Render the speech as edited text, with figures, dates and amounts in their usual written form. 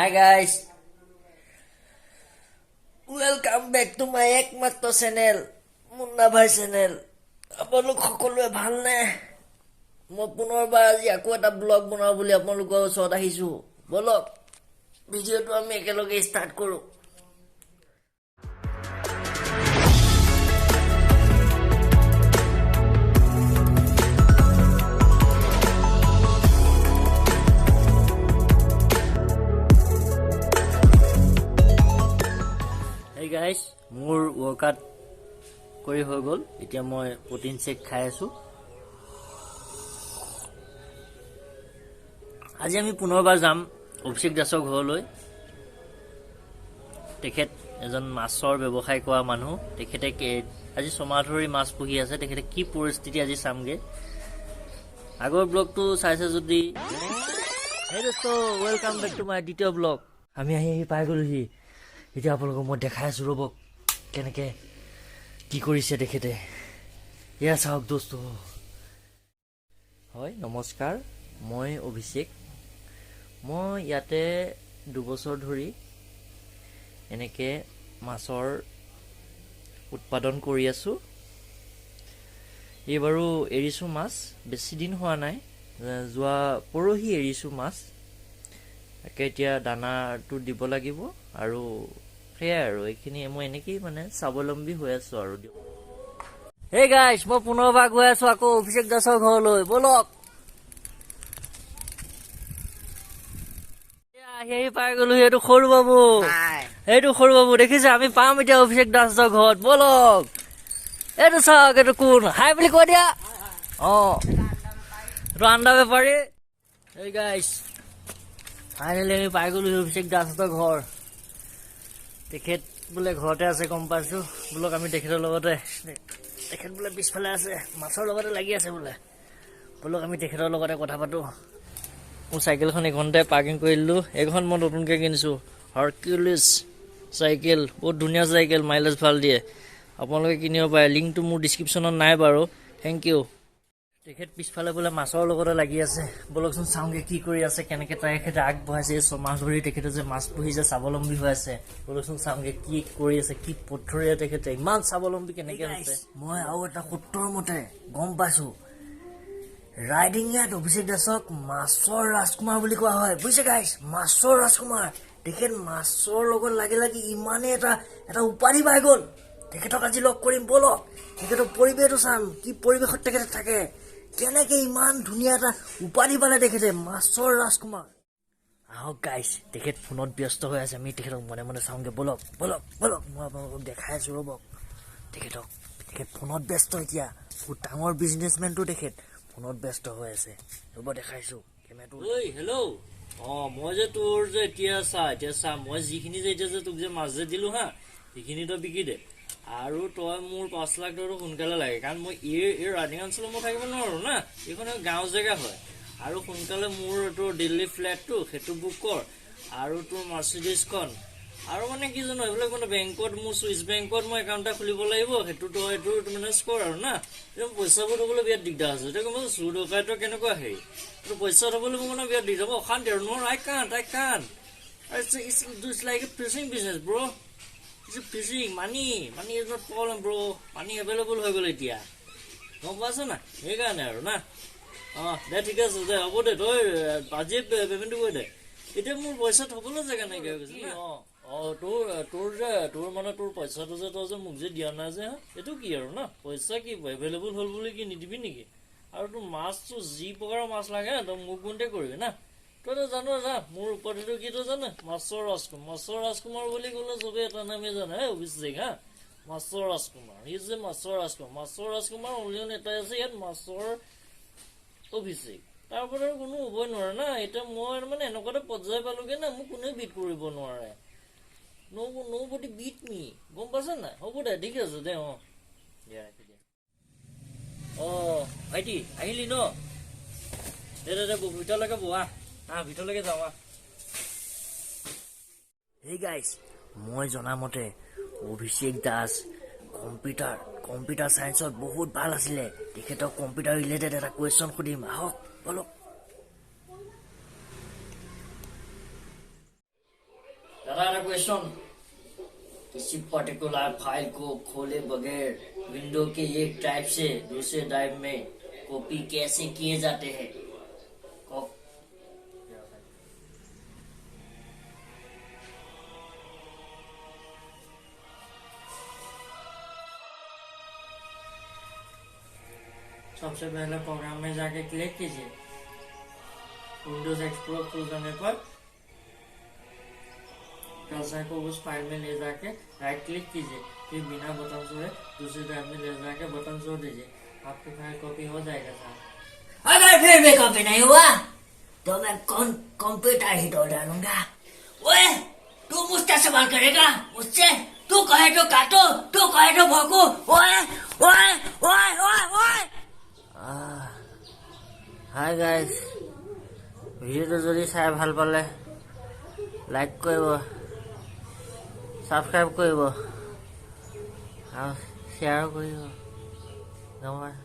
Hi guys, welcome back to my একমাত্ৰ channel Munna ভাই channel. আপোনালোক সকলোৱে ভালনে? মই পুনৰবাৰ আজি আকৌ এটা ব্লগ বনাওঁ বুলি আপোনালোকৰ ওচৰত আহিছো। বলক ভিডিঅ'টো আমি একেলগে ষ্টাৰ্ট কৰোঁ। গাইজ মোৰ ৱৰ্কআউট কৰি হৈ গ'ল। এতিয়া মই প্ৰটিন চেক খাই আছো। আজি আমি পুনৰবাৰ যাম অভিষেক দাসৰ ঘৰলৈ। তেখেত এজন মাছৰ ব্যৱসায় কৰা মানুহ। তেখেতে আজি ছমাহ ধৰি মাছ পুহি আছে। তেখেতে কি পৰিস্থিতি আজি চামগে। আগৰ ব্লগটো চাইছে যদি হে দোস্ত, ৱেলকাম বেক টু মাই দ্বিতীয় ব্লগ। আমি আহি পাই গ'লোহি। এতিয়া আপোনালোকক মই দেখাই আছো, ৰ'ব কেনেকে কি কৰিছে তেখেতে। এয়া চাওক দোস্ত। হয় নমস্কাৰ, মই অভিষেক। মই ইয়াতে দুবছৰ ধৰি এনেকে মাছৰ উৎপাদন কৰি আছো। এইবাৰো এৰিছো মাছ, বেছি দিন হোৱা নাই, যোৱা পৰহি এৰিছো মাছ। তাকে এতিয়া দানাটো দিব লাগিব আৰু সেয়াই আৰু এইখিনি মই এনেকেই মানে স্বাৱলম্বী হৈ আছো আৰু। হেই গাইজ, মই পুনৰবাৰ গৈ আছো আকৌ অভিষেক দাসৰ ঘৰলৈ। বলক আহি পাই গলো। সেইটো সৰু বাবু, সেইটো সৰু বাবু দেখিছে। আমি পাম এতিয়া অভিষেক দাসৰ ঘৰত। বলক এইটো চাওক, এইটো কোন? হাই বুলি কৈ দিয়া। এইটো আন্দা বেপাৰী। হেই গাইজ, ফাইনেলি আমি পাই গলো অভিষেক দাসৰ ঘৰ। তেখেত বোলে ঘৰতে আছে, গম পাইছো। বোলক আমি তেখেতৰ লগতে, তেখেত বোলে পিছফালে আছে, মাছৰ লগতে লাগি আছে বোলে। বোলক আমি তেখেতৰ লগতে কথা পাতো। মোৰ চাইকেলখন এইখনতে পাৰ্কিং কৰি দিলো। এইখন মই নতুনকৈ কিনিছো, হাৰকিউলিছ চাইকেল। বহুত ধুনীয়া চাইকেল, মাইলেজ ভাল দিয়ে। আপোনালোকে কিনিব পাৰে। লিংকটো মোৰ ডিছক্ৰিপশ্যনত নাই বাৰু। Thank you. তেখেত পিছফালে বোলে মাছৰ লগতে লাগি আছে। বলকচোন চাওঁগে কি কৰি আছে, কেনেকে তেখেতে আগবঢ়াইছে। ছমাহ ধৰি তেখেতে যে মাছ পুহি যে স্বাৱলম্বী হৈ আছে। বলকচোন চাওঁগে কি কৰি আছে, কি পথৰেৰে তেখেতে ইমান স্বাৱলম্বী কেনেকে হৈছে। মই আৰু এটা সূত্ৰৰ মতে গম পাইছো, ৰাইডিং ইয়াত অভিষেক দাসক মাছৰ ৰাজকুমাৰ বুলি কোৱা হয়। বুজিছে গাইজ, মাছৰ ৰাজকুমাৰ। তেখেত মাছৰ লগত লাগি লাগি ইমানেই এটা উপাধি পাই গ'ল। তেখেতক আজি লগ কৰিম। বলক তেখেতৰ পৰিৱেশটো চাম, কি পৰিৱেশত তেখেতে থাকে, কেনেকে ইমান ধুনীয়া এটা উপাধি পালে তেখেতে, মাছৰ ৰাজকুমাৰ। আহক গাইজ, তেখেত ফোনত ব্যস্ত হৈ আছে। আমি তেখেতক মনে মনে চাওঁগে। বলক বলক বলক, মই আপোনালোকক দেখাই আছো। ৰ'বক তেখেত ফোনত ব্যস্ত। এতিয়া বহুত ডাঙৰ বিজনেছমেনটো তেখেত ফোনত ব্যস্ত হৈ আছে। ৰ'ব দেখাইছো কেমেৰাটো। ঐ হেল্ল', মই যে তোৰ যে এতিয়া চা মই যিখিনি যে এতিয়া যে তোক যে মাছ যে দিলো হা, সেইখিনি তই বিকি দে। আৰু তই মোৰ 5 লাখ টকাটো সোনকালে লাগে, কাৰণ মই এই ৰাইডিং অঞ্চলত মই থাকিব নোৱাৰো না। এইখন গাঁও জেগা হয়। আৰু সোনকালে মোৰ তোৰ দিল্লী ফ্লেটটো সেইটো বুক কৰ। আৰু তোৰ মাৰ্চিডিজখন, আৰু মানে কি জানো, এইবিলাক মানে বেংকত, মোৰ চুইচ বেংকত মই একাউণ্ট এটা খুলিব লাগিব। সেইটো তই এইটো মেনেজ কৰ আৰু না। পইচাবোৰ থবলৈ বিৰাট দিগদাৰ হৈছে। এতিয়া গম পাইছো চুৰ ডকাইতৰ কেনেকুৱা হেৰি। তোৰ পইচা থবলৈ মোৰ মানে বিৰাট দিগদাৰ, অশান্তি আৰু। নহয় I can't. It's like a fishing business, bro. It's a fishing. Money is not problem, bro. Money available হৈ গ'ল এতিয়া, গম পাইছ না। সেইকাৰণে আৰু না। দে ঠিক আছে, দে হ'ব দে, তই আজি পেমেণ্টটো কৰি দে। এতিয়া মোৰ পইচা থবলৈ জেগা নাইকিয়া হৈ গৈছে। তোৰ মানে তোৰ পইচাটো যে তই যে মোক যে দিয়া নাই যে, এইটো কি আৰু না? পইচা কি এভেইলেবল হ'ল বুলি কি নিদিবি নেকি? আৰু তোৰ মাছটো যি প্ৰকাৰৰ মাছ লাগে না, তই মোক গুণতে কৰিবি না। তইতো জানো না মোৰ উপাধিটো কি, তই জানে? মাছৰ ৰাজকুমাৰ বুলি ক'লে চবে এটা নামেই জানে, অভিষেক। হা, মাছৰ ৰাজকুমাৰ। সি যে মাছৰ ৰাজকুমাৰ অনলি এটাই আছে ইয়াত, মাছৰ অভিষেক। তাৰ ওপৰত আৰু কোনো হ'বই নোৱাৰে না। এতিয়া মই মানে এনেকুৱাতে পৰ্যায় পালোগে না, মোক কোনেও বিট কৰিব নোৱাৰে। Nobody beat me, গম পাইছ নাই? হ'ব দে, ঠিক আছে দে। ভাইটি আহিলি ন? দে ভিতৰলৈকে বহা, ভিতৰলৈকে যাওঁ। হেই গাইজ, মই জনামতে অভিষেক দাস কম্পিউটাৰ চায়েন্সত বহুত ভাল আছিলে। তেখেতক কম্পিউটাৰ ৰিলেটেড এটা কুৱেশ্যন সুধিম। আহক বলক। क्वेश्चन, किसी पर्टिकुलर फाइल को खोले बगैर विंडो के एक ड्राइव से दूसरे ड्राइव में कॉपी कैसे किए जाते हैं? सबसे पहले प्रोग्राम में जाके क्लिक कीजिए। विंडोज एक्सप्लोर खुल जाने पर कर्सर को उस फाइल में ले जाके राइट क्लिक कीजिए, फिर बिना बटन छोड़े दूसरे ड्राइव में ले जाके बटन छोड़ दीजिए। आपकी फाइल कॉपी हो जाएगा साहब। अगर फिर भी कॉपी नहीं हुआ तो मैं कंप्यूटर ही तोड़ डालूंगा। ओए, तू मुझसे सवाल करेगा? मुझसे? तू कहे तो काटो, तू कहे तो भोंकू। ओए ओए ओए ओए ओए। हाय गाइस, ভিডিওটো যদি চাই ভাল পালে লাইক কৰিব, সাবস্ক্ৰাইব কৰিব আৰু শ্বেয়াৰো কৰিব। নমস্কাৰ।